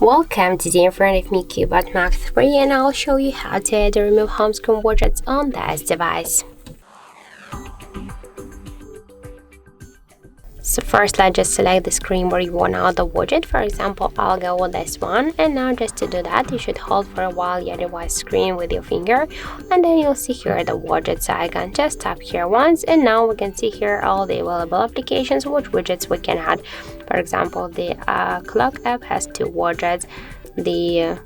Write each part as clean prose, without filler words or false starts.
Welcome to the in front of me CUBOT Max 3, and I'll show you how to add or remove home screen widgets on this device. So first, let's just select the screen where you want out the widget. For example, I'll go with this one, and now just to do that, you should hold for a while your device screen with your finger, and then you'll see here the widgets icon. Just tap here once, and now we can see here all the available applications, which widgets we can add. For example, the clock app has 2 widgets, the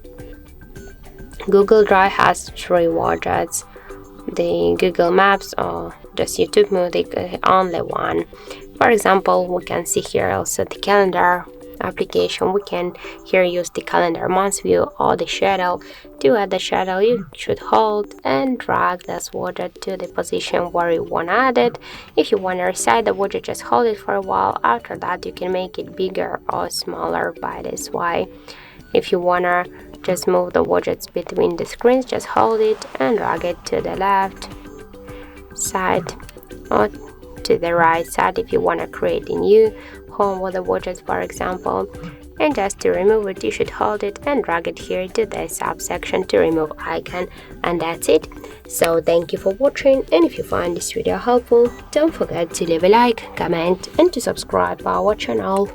Google Drive has 3 widgets, the Google Maps or just YouTube Music only 1. For example, we can see here also the calendar application. We can here use the calendar month view or the shadow. To add the shadow, you should hold and drag this widget to the position where you want to add it. If you want to resize the widget, just hold it for a while. After that, you can make it bigger or smaller by this way. If you want to just move the widgets between the screens, just hold it and drag it to the left side or to the right side if you want to create a new home with the widgets, for example. And just to remove it, you should hold it and drag it here to the subsection to remove icon, and that's it. So thank you for watching, and if you find this video helpful, don't forget to leave a like, comment and to subscribe our channel.